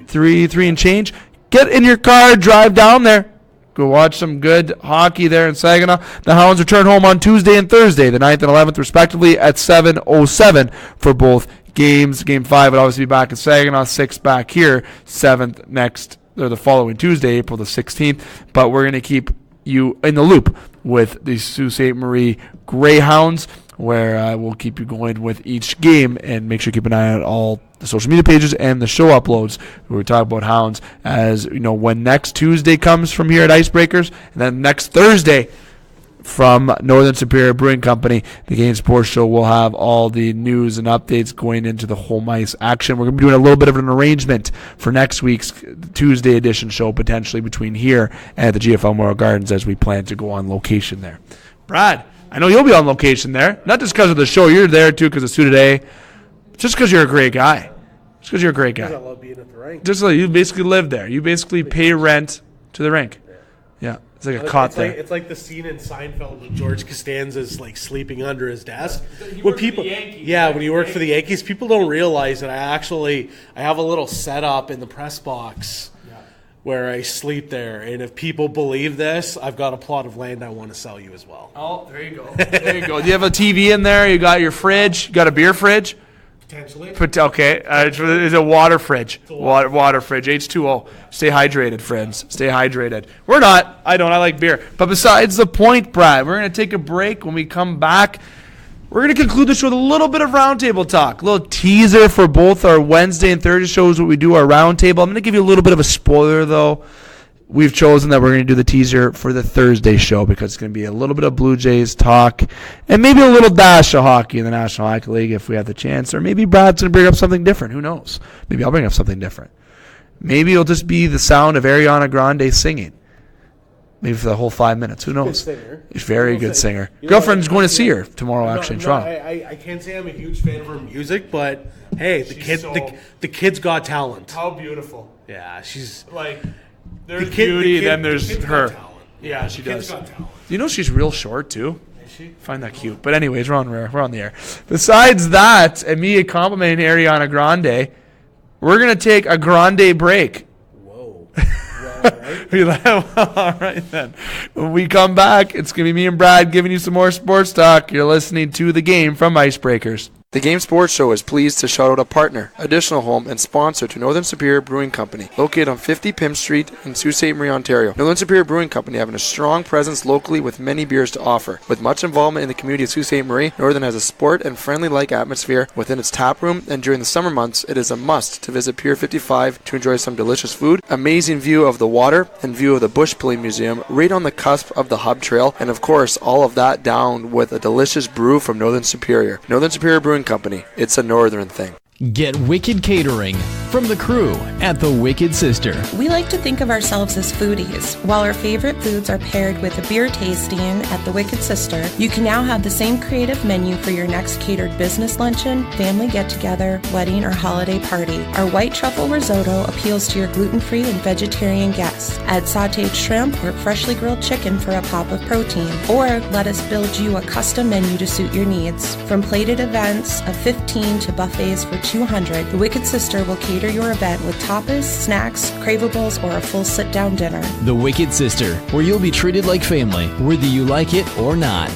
three and change. Get in your car, drive down there. Go watch some good hockey there in Saginaw. The Hounds return home on Tuesday and Thursday, the 9th and 11th, respectively, at 7:07 for both games. Game 5 would obviously be back in Saginaw, 6th back here, 7th the following Tuesday, April the 16th. But we're going to keep you in the loop with the Sault Ste. Marie Greyhounds, where we'll keep you going with each game, and make sure you keep an eye on all the social media pages and the show uploads where we talk about Hounds, as you know, when next Tuesday comes from here at Icebreakers, and then next Thursday from Northern Superior Brewing Company, the Game Sports Show will have all the news and updates going into the home ice action. We're going to be doing a little bit of an arrangement for next week's Tuesday edition show, potentially between here and at the GFL Memorial Gardens, as we plan to go on location there. Brad, I know you'll be on location there, not just because of the show. You're there too because of Soo Today, just because you're a great guy. Just because you're a great guy. I love being at the rink. Just like you basically live there. You basically pay rent to the rink. Yeah. It's like a cot there. It's like the scene in Seinfeld when George Costanza's like sleeping under his desk. When he worked for the Yankees, people don't realize that I have a little setup in the press box where I sleep there. And if people believe this, I've got a plot of land I want to sell you as well. Oh, there you go. There you go. Do you have a TV in there? You got your fridge? You got a beer fridge? Potentially. Okay. It's a water fridge. Water fridge. H2O. Stay hydrated, friends. Stay hydrated. We're not. I don't. I like beer. But besides the point, Brad, we're going to take a break. When we come back, we're going to conclude the show with a little bit of roundtable talk. A little teaser for both our Wednesday and Thursday shows, what we do, our roundtable. I'm going to give you a little bit of a spoiler, though. We've chosen that we're going to do the teaser for the Thursday show because it's going to be a little bit of Blue Jays talk and maybe a little dash of hockey in the National Hockey League if we have the chance. Or maybe Brad's going to bring up something different. Who knows? Maybe I'll bring up something different. Maybe it'll just be the sound of Ariana Grande singing. Maybe for the whole 5 minutes. Who knows? Good singer. She's a very good singer. Girlfriend's going to see her tomorrow, actually, in Toronto. I can't say I'm a huge fan of her music, but hey, the kid's got talent. How beautiful. Yeah, she's like... There's beauty, then there's her. Yeah, she does. You know she's real short, too? Is she? Find that cute. But anyways, we're on the air. Besides that, and me complimenting Ariana Grande, we're going to take a Grande break. Whoa. All right, then. When we come back, it's going to be me and Brad giving you some more sports talk. You're listening to The Game from Icebreakers. The Game Sports Show is pleased to shout out a partner, additional home, and sponsor to Northern Superior Brewing Company, located on 50 Pym Street in Sault Ste. Marie, Ontario. Northern Superior Brewing Company having a strong presence locally with many beers to offer. With much involvement in the community of Sault Ste. Marie, Northern has a sport and friendly-like atmosphere within its tap room, and during the summer months, it is a must to visit Pier 55 to enjoy some delicious food, amazing view of the water, and view of the Bush Pilling Museum, right on the cusp of the Hub Trail, and of course, all of that down with a delicious brew from Northern Superior. Northern Superior Brewing Company. It's a northern thing. Get Wicked Catering from the crew at the Wicked Sister. We like to think of ourselves as foodies. While our favorite foods are paired with a beer tasting at the Wicked Sister, you can now have the same creative menu for your next catered business luncheon, family get-together, wedding, or holiday party. Our white truffle risotto appeals to your gluten-free and vegetarian guests. Add sautéed shrimp or freshly grilled chicken for a pop of protein. Or let us build you a custom menu to suit your needs. From plated events of 15 to buffets for 200, the Wicked Sister will cater your event with tapas, snacks, cravables, or a full sit-down dinner. The Wicked Sister, where you'll be treated like family, whether you like it or not.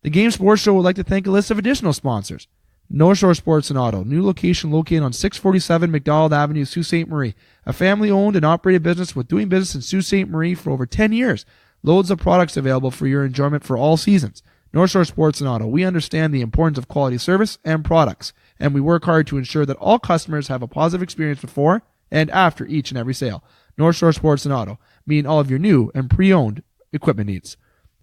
The Game Sports Show would like to thank a list of additional sponsors. North Shore Sports and Auto, new location located on 647 McDonald Avenue, Sault Ste. Marie. A family-owned and operated business with doing business in Sault Ste. Marie for over 10 years. Loads of products available for your enjoyment for all seasons. North Shore Sports and Auto, we understand the importance of quality service and products, and we work hard to ensure that all customers have a positive experience before and after each and every sale. North Shore Sports and Auto, meeting all of your new and pre-owned equipment needs.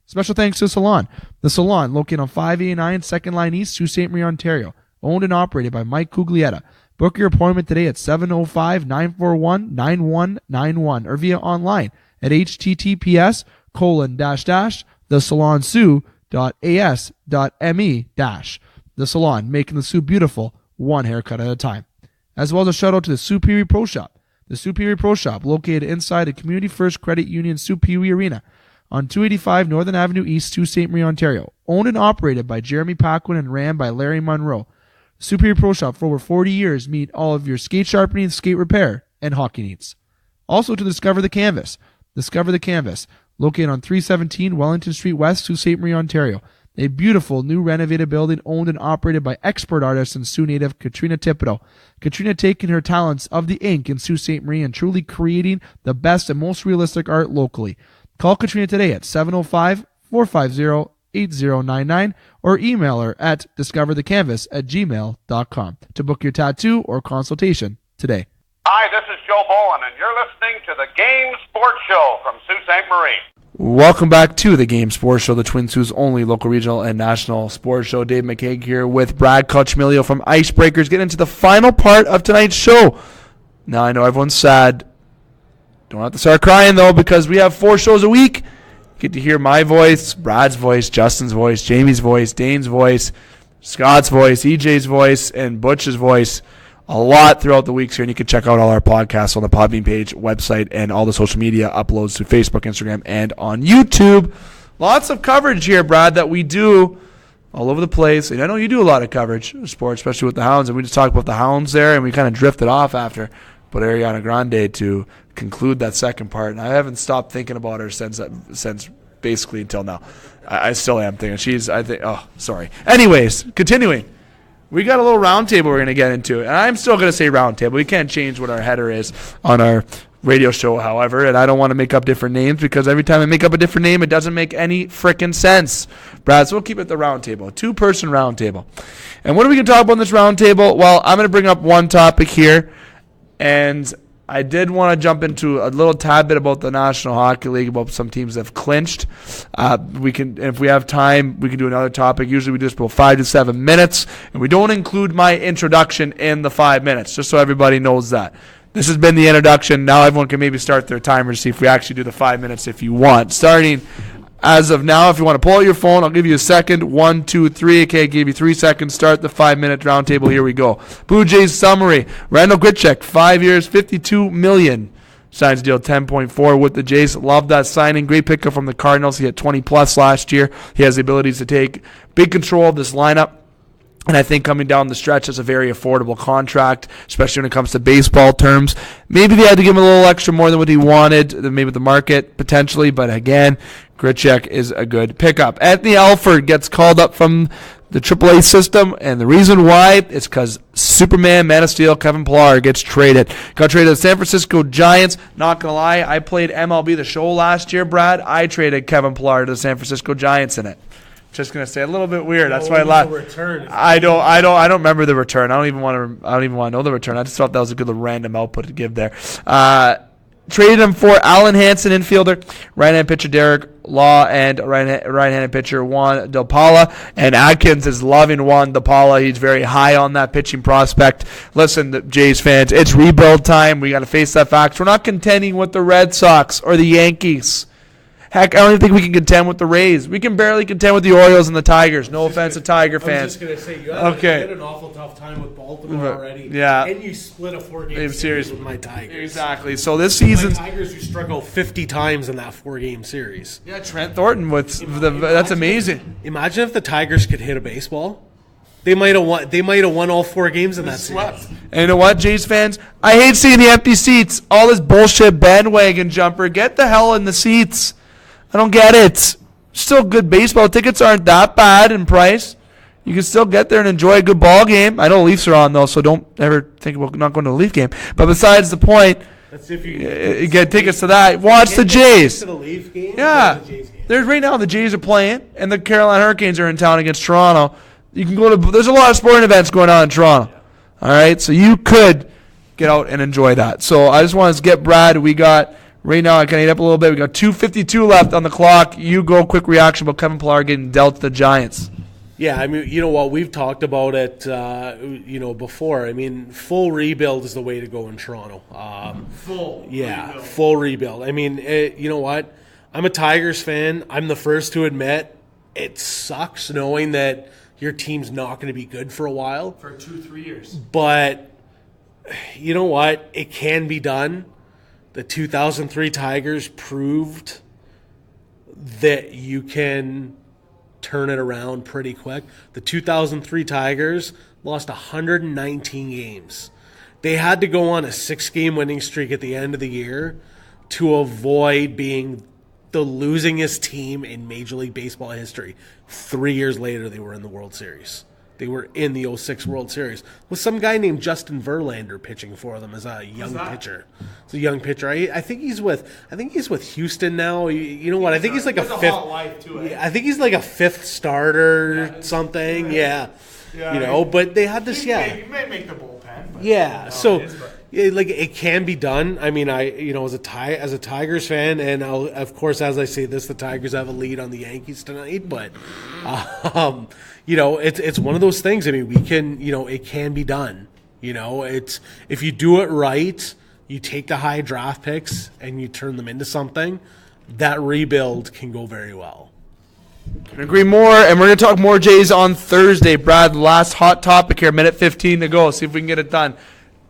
Special thanks to Salon. The Salon, located on 589 2nd Line East, Sault Ste. Marie, Ontario. Owned and operated by Mike Cuglietta. Book your appointment today at 705-941-9191 or via online at https://thesalonsoo.as.me-. The Salon, making the Soo beautiful, one haircut at a time. As well as a shout out to the Superior Pro Shop. The Superior Pro Shop, located inside the Community First Credit Union Superior Arena on 285 Northern Avenue East, Sault Ste. Marie, Ontario. Owned and operated by Jeremy Paquin and ran by Larry Monroe. Superior Pro Shop, for over 40 years, meet all of your skate sharpening, skate repair, and hockey needs. Also to Discover the Canvas. Discover the Canvas, located on 317 Wellington Street West, Sault Ste. Marie, Ontario. A beautiful new renovated building owned and operated by expert artist and Sioux native Katrina Thibodeau. Katrina taking her talents of the ink in Sault Ste. Marie and truly creating the best and most realistic art locally. Call Katrina today at 705-450-8099 or email her at discoverthecanvas@gmail.com to book your tattoo or consultation today. Hi, this is Joe Bowen, and you're listening to the Game Sports Show from Sault Ste. Marie. Welcome back to the Game Sports Show, the Twin Sault's only local, regional, and national sports show. Dave McCaig here with Brad Coccimiglio from Icebreakers. Getting into the final part of tonight's show. Now, I know everyone's sad. Don't have to start crying, though, because we have 4 shows a week. You get to hear my voice, Brad's voice, Justin's voice, Jamie's voice, Dane's voice, Scott's voice, EJ's voice, and Butch's voice a lot throughout the weeks here, and you can check out all our podcasts on the Podbean page, website, and all the social media uploads to Facebook, Instagram, and on YouTube. Lots of coverage here, Brad, that we do all over the place. And I know you do a lot of coverage of sports, especially with the Hounds, and we just talked about the Hounds there, and we kind of drifted off after, but Ariana Grande to conclude that second part, and I haven't stopped thinking about her since basically until now. I still am thinking. Anyways, continuing. We got a little round table we're going to get into, and I'm still going to say round table. We can't change what our header is on our radio show, however, and I don't want to make up different names because every time I make up a different name, it doesn't make any frickin' sense. Brad, so we'll keep it the round table, 2-person round table. And what are we going to talk about in this round table? Well, I'm going to bring up one topic here, and I did want to jump into a little tad bit about the National Hockey League, about some teams that have clinched. We can, if we have time, we can do another topic. Usually we do this about 5 to 7 minutes, and we don't include my introduction in the 5 minutes, just so everybody knows that. This has been the introduction. Now everyone can maybe start their timer to see if we actually do the 5 minutes if you want. Starting as of now, if you want to pull out your phone, I'll give you a second. 1, 2, 3. Okay, give you 3 seconds. Start the 5-minute roundtable. Here we go. Blue Jays summary. Randall Grichuk, 5 years, $52 million. Signs deal 10.4 with the Jays. Love that signing. Great pickup from the Cardinals. He had 20-plus last year. He has the abilities to take big control of this lineup. And I think coming down the stretch, it's a very affordable contract, especially when it comes to baseball terms. Maybe they had to give him a little extra more than what he wanted, than maybe the market potentially. But again, Grichuk is a good pickup. Anthony Alford gets called up from the AAA system, and the reason why is because Superman, Man of Steel, Kevin Pillar gets traded. Got traded to the San Francisco Giants. Not going to lie, I played MLB The Show last year, Brad. I traded Kevin Pillar to the San Francisco Giants in it. Just gonna say a little bit weird. That's why I laughed. I don't remember the return. I don't even want to know the return. I just thought that was a good little random output to give there. Traded him for Alan Hansen, infielder, right-hand pitcher Derek Law, and right-handed pitcher Juan DePaula. And Atkins is loving Juan DePaula. He's very high on that pitching prospect. Listen, Jays fans, it's rebuild time. We got to face that fact. We're not contending with the Red Sox or the Yankees. Heck, I don't even think we can contend with the Rays. We can barely contend with the Orioles and the Tigers. No offense to Tiger fans. I was just going to say, you had an awful tough time with Baltimore already. Yeah. And you split a 4-game series with my Tigers. Exactly. So this season, my Tigers, you struggled 50 times in that 4-game series. Yeah, Trent Thornton that's amazing. Imagine if the Tigers could hit a baseball. They might have won all 4 games in that series. And you know what, Jays fans? I hate seeing the empty seats. All this bullshit bandwagon jumper. Get the hell in the seats. I don't get it. Still good baseball. Tickets aren't that bad in price. You can still get there and enjoy a good ball game. I know the Leafs are on, though, so don't ever think about not going to the Leaf game. But besides the point, that's if you get tickets to that. Watch the Jays. To the Leaf game, yeah. The Jays game. There's right now the Jays are playing, and the Carolina Hurricanes are in town against Toronto. You can go to. There's a lot of sporting events going on in Toronto. All right, so you could get out and enjoy that. So I just wanted to get Brad. We got right now. I can eat up a little bit. We got 2:52 left on the clock. You go. Quick reaction about Kevin Pillar getting dealt to the Giants. Yeah, I mean, you know what? We've talked about it, before. I mean, full rebuild is the way to go in Toronto. Full rebuild. I mean, you know what? I'm a Tigers fan. I'm the first to admit it sucks knowing that your team's not going to be good for a while. For 2-3 years. But you know what? It can be done. The 2003 Tigers proved that you can turn it around pretty quick. The 2003 Tigers lost 119 games. They had to go on a 6-game winning streak at the end of the year to avoid being the losingest team in Major League Baseball history. 3 years later, they were in the World Series. They were in the 06 World Series with some guy named Justin Verlander pitching for them as a young pitcher. It's a young pitcher. I think he's with Houston now. You know what? I think he's like a fifth. I think he's like a fifth starter, something. Yeah. You know, but they had this. Yeah. You may make the bullpen. But yeah. So. It can be done. I mean, as a Tigers fan, and of course, as I say this, the Tigers have a lead on the Yankees tonight. But, it's one of those things. I mean, it can be done. It's if you do it right, you take the high draft picks and you turn them into something. That rebuild can go very well. Can agree more, and we're going to talk more Jays on Thursday. Brad, last hot topic here, minute 15 to go. See if we can get it done.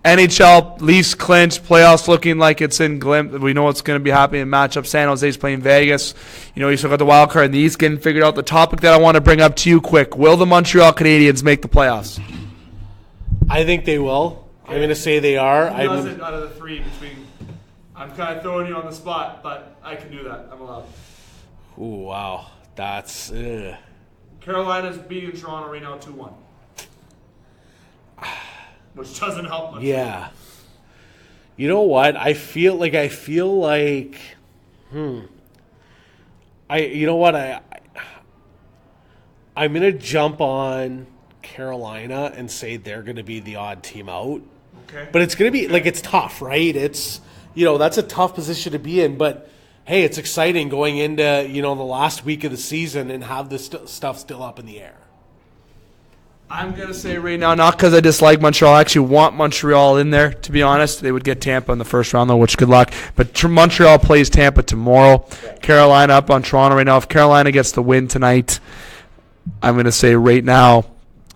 NHL, Leafs clinch, playoffs looking like it's in glimpse. We know what's going to be happening in matchup. San Jose's playing Vegas. You still got the wild card in the East getting figured out. The topic that I want to bring up to you quick, will the Montreal Canadiens make the playoffs? I think they will. I'm going to say they are. Who doesn't out of the three between? I'm kind of throwing you on the spot, but I can do that. I'm allowed. Ooh, wow. That's... Carolina's beating Toronto right now 2-1. Which doesn't help much. Yeah. You know what? I feel like I'm going to jump on Carolina and say they're going to be the odd team out. Okay. But it's going to be it's tough, right? It's that's a tough position to be in, but hey, it's exciting going into, the last week of the season and have this stuff still up in the air. I'm going to say right now, not because I dislike Montreal. I actually want Montreal in there, to be honest. They would get Tampa in the first round, though, which good luck. But Montreal plays Tampa tomorrow. Yeah. Carolina up on Toronto right now. If Carolina gets the win tonight, I'm going to say right now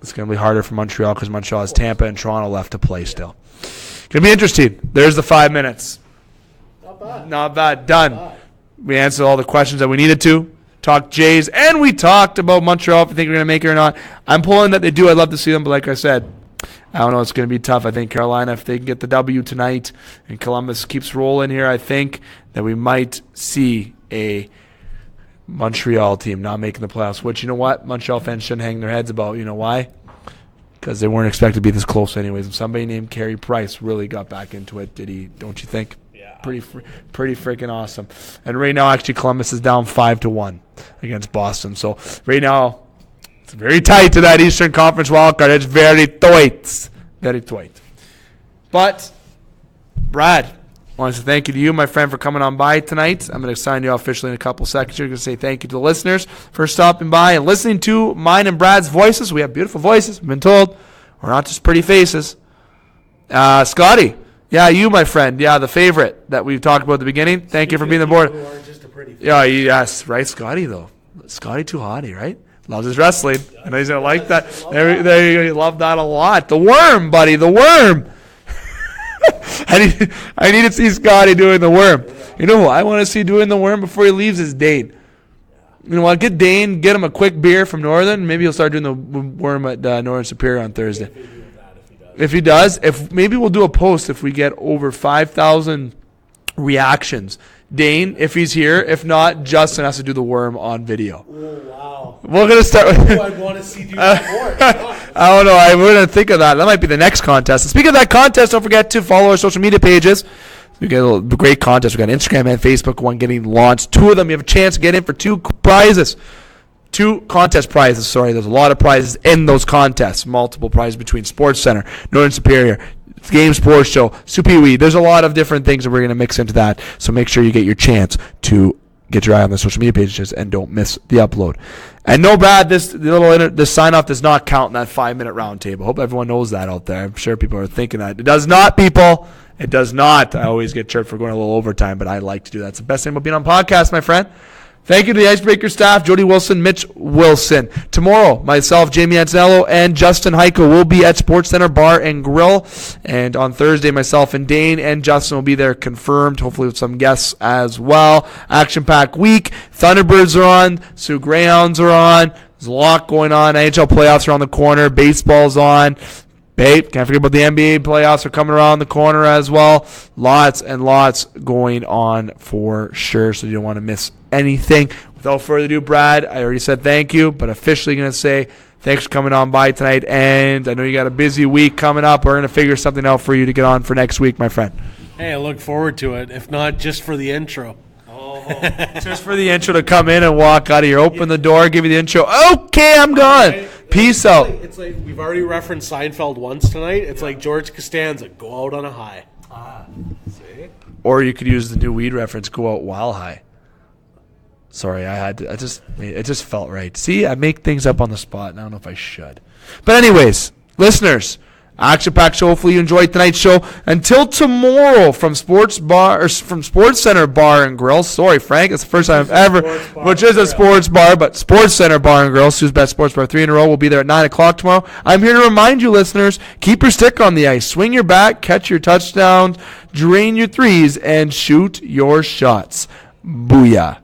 it's going to be harder for Montreal because Montreal has Tampa and Toronto left to play still. Going to be interesting. There's the 5 minutes. Not bad. Done. We answered all the questions that we needed to. Talked Jays, and we talked about Montreal if you think they're going to make it or not. I'm pulling that they do. I'd love to see them, but like I said, I don't know. It's going to be tough. I think Carolina, if they can get the W tonight and Columbus keeps rolling here, I think that we might see a Montreal team not making the playoffs, which, you know what? Montreal fans shouldn't hang their heads about. You know why? Because they weren't expected to be this close anyways. And somebody named Carey Price really got back into it, did he? Don't you think? Pretty freaking awesome. And right now, actually, Columbus is down 5-1 against Boston. So right now, it's very tight to that Eastern Conference wildcard. It's very tight. Very tight. But, Brad, I want to say thank you to you, my friend, for coming on by tonight. I'm going to sign you off officially in a couple seconds. You're going to say thank you to the listeners for stopping by and listening to mine and Brad's voices. We have beautiful voices. I've been told. We're not just pretty faces. Scotty. Yeah, you, my friend. Yeah, the favorite that we've talked about at the beginning. Thank you for being on board. Yeah, yes, right, Scotty, though. Scotty too hotty, right? Loves his wrestling. And he's going to like that. There you go. You love that a lot. The worm, buddy, the worm. I need to see Scotty doing the worm. You know who I want to see doing the worm before he leaves is Dane. You know what? Get Dane, get him a quick beer from Northern. Maybe he'll start doing the worm at Northern Superior on Thursday. If he does, maybe we'll do a post if we get over 5,000 reactions. Dane, if he's here. If not, Justin has to do the worm on video. Oh, wow. We're going to start with... I'd want to see you that more. I don't know. We're going to think of that. That might be the next contest. And speaking of that contest, don't forget to follow our social media pages. We got a great contest. We got an Instagram and Facebook one getting launched. 2 of them, you have a chance to get in for 2 prizes. 2 contest prizes, sorry. There's a lot of prizes in those contests. Multiple prizes between Sports Center, Northern Superior, Game Sports Show, Superior. There's a lot of different things that we're going to mix into that. So make sure you get your chance to get your eye on the social media pages and don't miss the upload. And no, Brad, this sign-off does not count in that 5-minute round table. Hope everyone knows that out there. I'm sure people are thinking that. It does not, people. It does not. I always get chirped for going a little overtime, but I like to do that. It's the best thing about being on podcast, my friend. Thank you to the Icebreaker staff, Jody Wilson, Mitch Wilson. Tomorrow, myself, Jamie Antonello, and Justin Heiko will be at Sports Center Bar and Grill. And on Thursday, myself and Dane and Justin will be there confirmed, hopefully with some guests as well. Action-packed week. Thunderbirds are on. Soo Greyhounds are on. There's a lot going on. NHL playoffs are on the corner. Baseball's on. Can't forget about the NBA playoffs are coming around the corner as well. Lots and lots going on for sure, so you don't want to miss anything. Without further ado, Brad, I already said thank you, but officially going to say thanks for coming on by tonight, and I know you got a busy week coming up. We're going to figure something out for you to get on for next week, my friend. Hey, I look forward to it, if not just for the intro. Just for the intro to come in and walk out of here. Open the door, give you the intro. Okay, I'm gone. Peace out. It's like we've already referenced Seinfeld once tonight. It's like George Costanza, go out on a high. See? Or you could use the new weed reference, go out while high. Sorry, it just felt right. See, I make things up on the spot, and I don't know if I should. But anyways, listeners, action-packed show. Hopefully you enjoyed tonight's show. Until tomorrow from Sports Center Bar and Grill. Sorry, Frank, it's the first time I've ever, which is a sports bar, but Sports Center Bar and Grill, Soo's Best Sports Bar, 3 in a row. We'll be there at 9 o'clock tomorrow. I'm here to remind you, listeners, keep your stick on the ice, swing your bat, catch your touchdowns, drain your threes, and shoot your shots. Booyah.